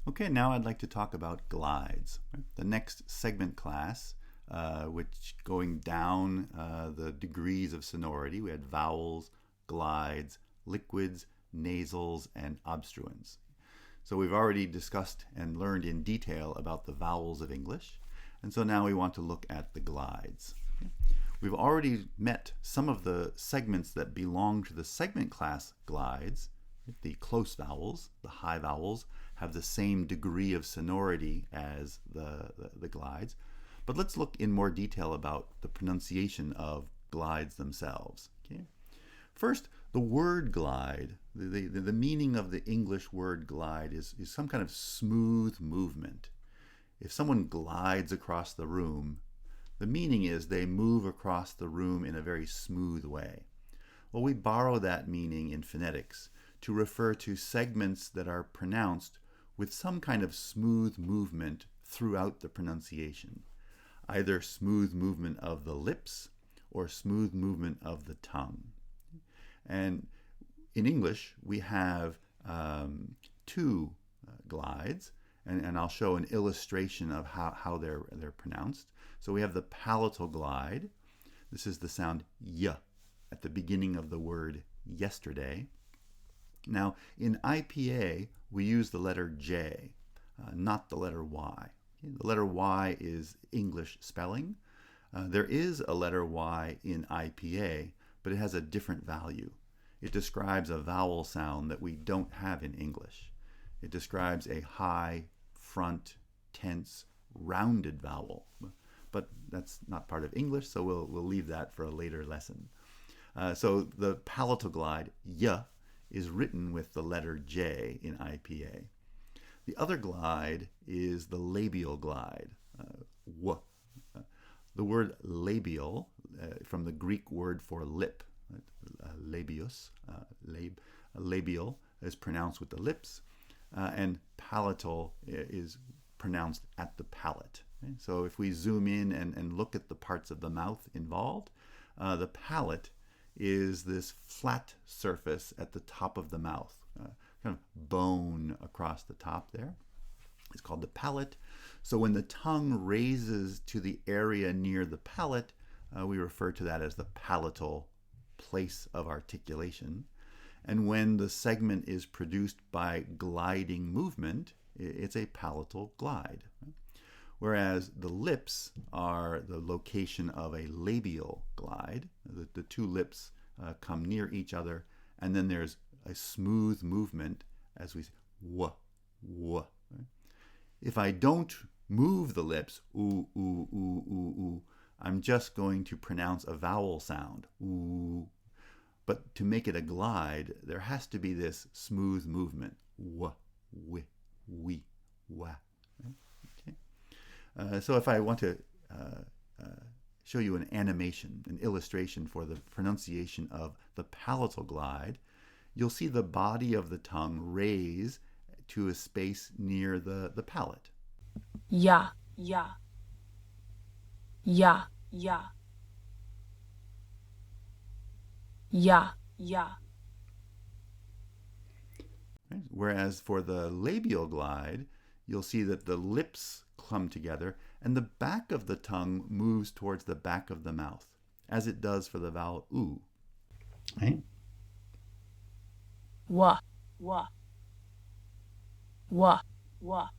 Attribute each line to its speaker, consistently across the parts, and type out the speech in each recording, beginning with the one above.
Speaker 1: Okay, now I'd like to talk about glides. The next segment class, which going down the degrees of sonority, we had vowels, glides, liquids, nasals, and obstruents. So we've already discussed and learned in detail about the vowels of English, and so now we want to look at the glides. We've already met some of the segments that belong to the segment class glides. The close vowels, the high vowels, have the same degree of sonority as the glides. But let's look in more detail about the pronunciation of glides themselves. Okay? First, the word glide, the meaning of the English word glide is some kind of smooth movement. If someone glides across the room, the meaning is they move across the room in a very smooth way. Well, we borrow that meaning in phonetics to refer to segments that are pronounced with some kind of smooth movement throughout the pronunciation, either smooth movement of the lips or smooth movement of the tongue. And in English, we have two glides, and I'll show an illustration of how they're pronounced. So we have the palatal glide. This is the sound y at the beginning of the word yesterday. Now, in IPA, we use the letter J, not the letter Y. Okay? The letter Y is English spelling. There is a letter Y in IPA, but it has a different value. It describes a vowel sound that we don't have in English. It describes a high, front, tense, rounded vowel. But that's not part of English, so we'll leave that for a later lesson. So the palatal glide, y, is written with the letter J in IPA. The other glide is the labial glide, w. The word labial, from the Greek word for lip, labius, labial is pronounced with the lips, and palatal is pronounced at the palate. Okay? So if we zoom in and look at the parts of the mouth involved, the palate is this flat surface at the top of the mouth, kind of bone across the top there. It's called the palate. So when the tongue raises to the area near the palate, we refer to that as the palatal place of articulation. And when the segment is produced by gliding movement, it's a palatal glide. Whereas the lips are the location of a labial glide. The two lips come near each other, and then there's a smooth movement as we say, w, w. Right? If I don't move the lips, oo, oo, oo, oo, oo, I'm just going to pronounce a vowel sound, oo. But to make it a glide, there has to be this smooth movement, w, wi, we, wa. Right? So if I want to show you an animation, an illustration for the pronunciation of the palatal glide, you'll see the body of the tongue raise to a space near the palate.
Speaker 2: Ya, ya, ya, ya, ya, ya.
Speaker 1: Right? Whereas for the labial glide, you'll see that the lips come together and the back of the tongue moves towards the back of the mouth, as it does for the vowel oo. Right?
Speaker 2: Wa, wa, wa, wa,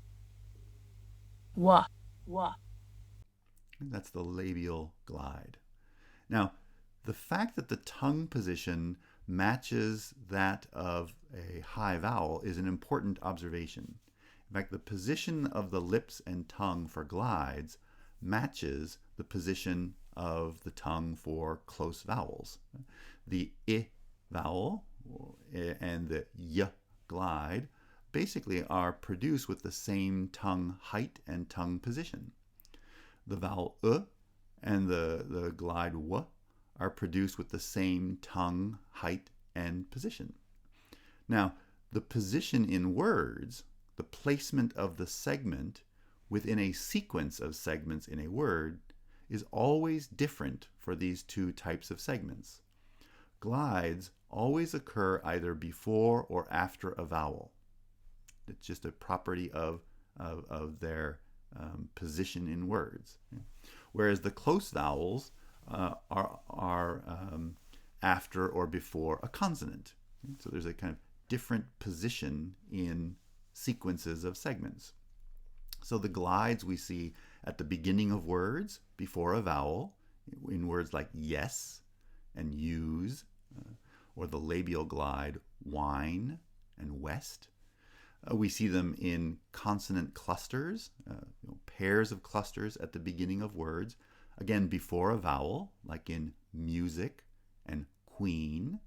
Speaker 2: wa, wa.
Speaker 1: That's the labial glide. Now, the fact that the tongue position matches that of a high vowel is an important observation. In fact, the position of the lips and tongue for glides matches the position of the tongue for close vowels. The I vowel and the Y glide basically are produced with the same tongue height and tongue position. The vowel and the glide W are produced with the same tongue height and position. Now, the position in words, the placement of the segment within a sequence of segments in a word, is always different for these two types of segments. Glides always occur either before or after a vowel. It's just a property of their position in words. Whereas the close vowels are after or before a consonant. So there's a kind of different position in sequences of segments. So the glides we see at the beginning of words before a vowel, in words like yes and use, or the labial glide wine and west. We see them in consonant clusters, pairs of clusters at the beginning of words, again before a vowel, like in music and queen.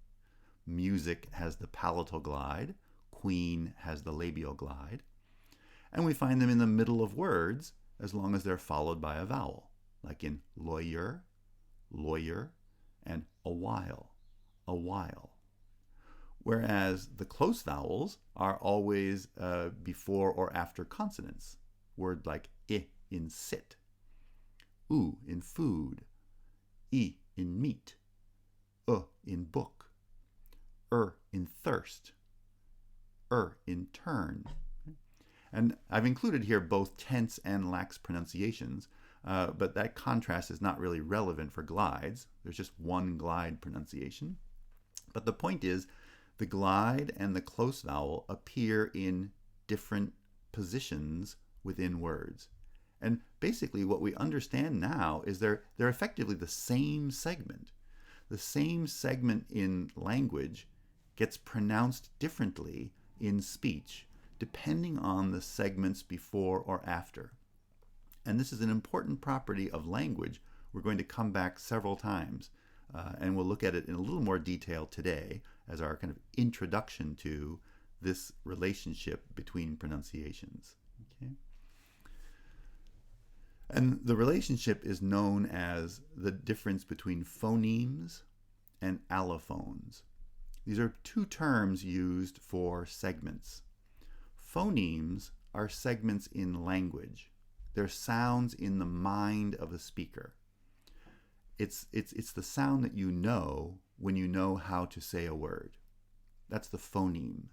Speaker 1: Music has the palatal glide, queen has the labial glide. And we find them in the middle of words as long as they're followed by a vowel, like in lawyer, lawyer, and a while, a while. Whereas the close vowels are always before or after consonants. Word like I in sit, U in food, I in meat, in book, in thirst, in turn. And I've included here both tense and lax pronunciations, but that contrast is not really relevant for glides. There's just one glide pronunciation. But the point is, the glide and the close vowel appear in different positions within words. And basically what we understand now is they're effectively the same segment. The same segment in language gets pronounced differently in speech depending on the segments before or after. And this is an important property of language. We're going to come back several times, and we'll look at it in a little more detail today as our kind of introduction to this relationship between pronunciations. Okay? And the relationship is known as the difference between phonemes and allophones. These are two terms used for segments. Phonemes are segments in language. They're sounds in the mind of a speaker. It's the sound that you know when you know how to say a word. That's the phoneme.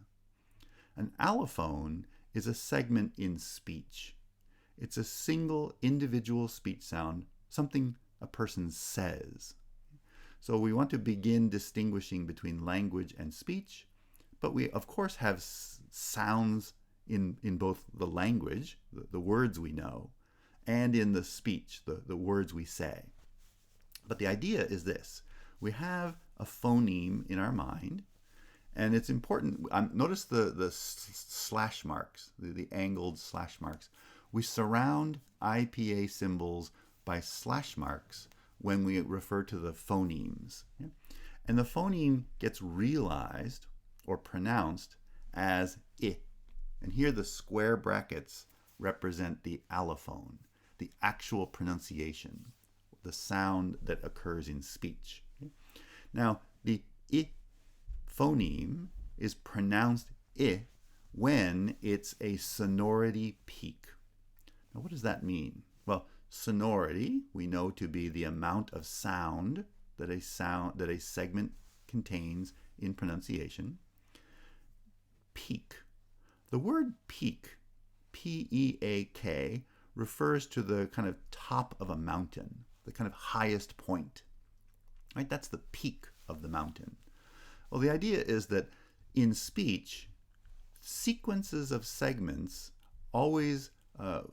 Speaker 1: An allophone is a segment in speech. It's a single individual speech sound, something a person says. So we want to begin distinguishing between language and speech, but we of course have sounds in both the language, the words we know, and in the speech, the words we say. But the idea is this. We have a phoneme in our mind, and it's important. Notice the slash marks, the angled slash marks. We surround IPA symbols by slash marks when we refer to the phonemes. Okay? And the phoneme gets realized or pronounced as I. And here the square brackets represent the allophone, the actual pronunciation, the sound that occurs in speech. Okay? Now, the I phoneme is pronounced I when it's a sonority peak. Now, what does that mean? Well, sonority we know to be the amount of sound that a segment contains in pronunciation. Peak. The word peak, P-E-A-K, refers to the kind of top of a mountain, the kind of highest point. Right? That's the peak of the mountain. Well, the idea is that in speech, sequences of segments always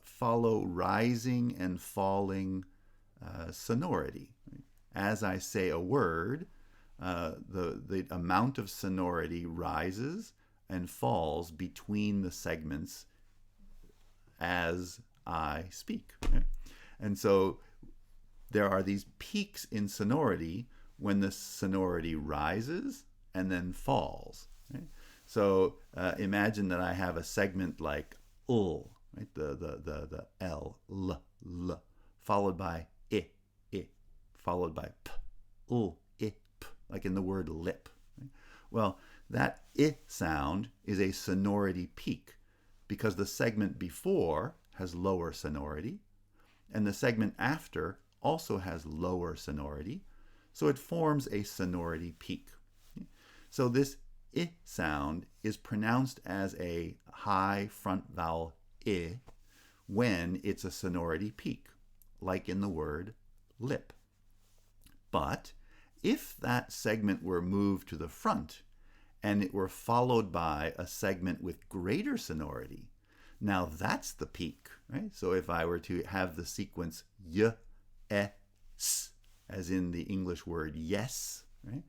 Speaker 1: follow rising and falling sonority. As I say a word, the amount of sonority rises and falls between the segments as I speak. Okay? And so there are these peaks in sonority when the sonority rises and then falls. Right? So imagine that I have a segment like ul, right? The L, L, followed by I, followed by P, ul, I, P, like in the word lip. Right? Well, that I sound is a sonority peak because the segment before has lower sonority and the segment after also has lower sonority. So it forms a sonority peak. So this I sound is pronounced as a high front vowel I when it's a sonority peak, like in the word lip. But if that segment were moved to the front and it were followed by a segment with greater sonority, now that's the peak, right? So if I were to have the sequence y, e, s, as in the English word yes, right?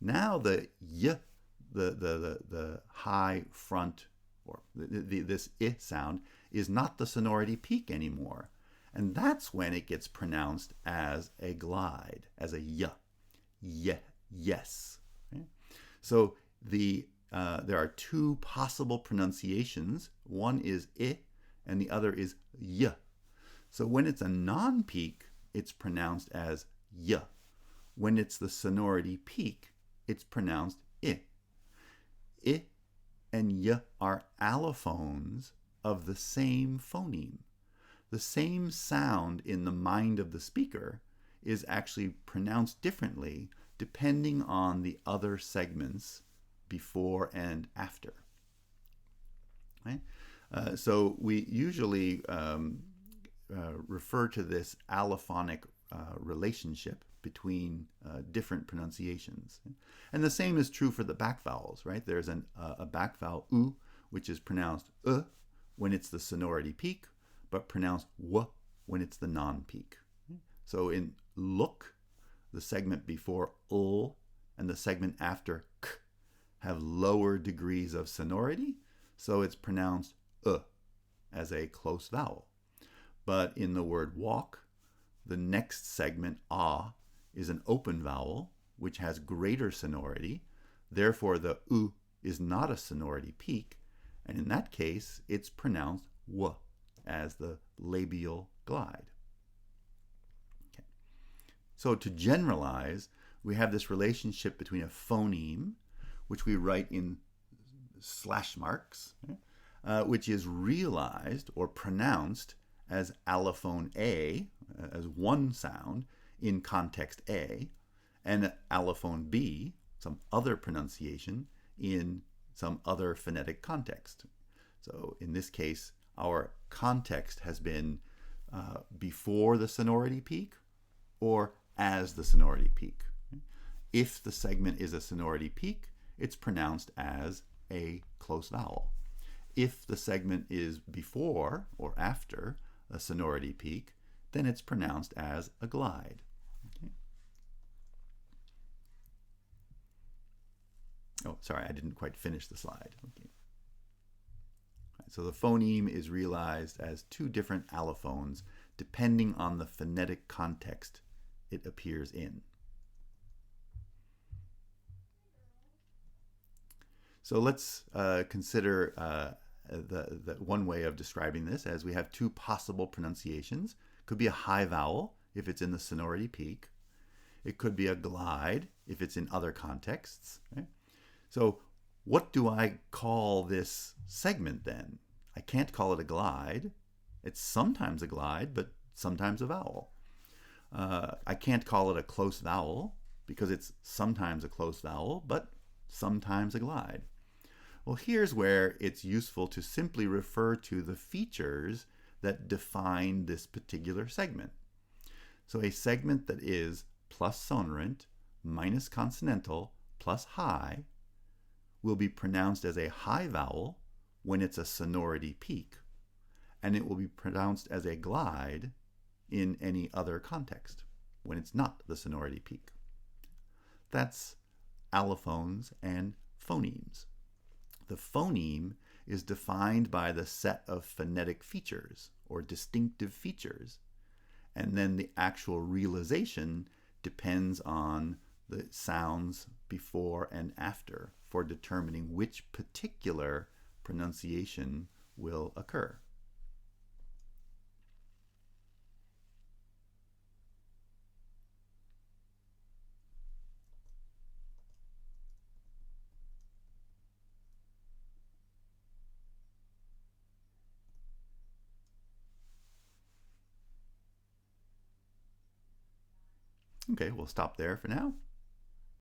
Speaker 1: Now the y, the high front, or this I sound, is not the sonority peak anymore. And that's when it gets pronounced as a glide, as a y, yes. Right? So there are two possible pronunciations. One is I and the other is y. So when it's a non-peak, it's pronounced as y. When it's the sonority peak, it's pronounced I. I and y are allophones of the same phoneme. The same sound in the mind of the speaker is actually pronounced differently depending on the other segments before and after. Right? So we usually refer to this allophonic relationship between different pronunciations. And the same is true for the back vowels, right? There's a back vowel u, which is pronounced when it's the sonority peak, but pronounced w when it's the non-peak. So in look, the segment before ul and the segment after k have lower degrees of sonority, so it's pronounced as a close vowel. But in the word walk, the next segment is an open vowel, which has greater sonority. Therefore, the u is not a sonority peak, and in that case, it's pronounced w as the labial glide. Okay. So to generalize, we have this relationship between a phoneme, which we write in slash marks, which is realized or pronounced as allophone A, as one sound in context A, and allophone B, some other pronunciation, in some other phonetic context. So in this case, our context has been before the sonority peak or as the sonority peak. If the segment is a sonority peak, it's pronounced as a close vowel. If the segment is before or after a sonority peak, then it's pronounced as a glide. Okay. Oh, sorry, I didn't quite finish the slide. Okay. So the phoneme is realized as two different allophones depending on the phonetic context it appears in. So let's consider the one way of describing this, as we have two possible pronunciations. It could be a high vowel if it's in the sonority peak. It could be a glide if it's in other contexts. Right? So what do I call this segment then? I can't call it a glide. It's sometimes a glide, but sometimes a vowel. I can't call it a close vowel because it's sometimes a close vowel, but sometimes a glide. Well, here's where it's useful to simply refer to the features that define this particular segment. So a segment that is plus sonorant minus consonantal plus high will be pronounced as a high vowel when it's a sonority peak, and it will be pronounced as a glide in any other context when it's not the sonority peak. That's allophones and phonemes. The phoneme is defined by the set of phonetic features or distinctive features, and then the actual realization depends on the sounds before and after for determining which particular pronunciation will occur. Okay, we'll stop there for now.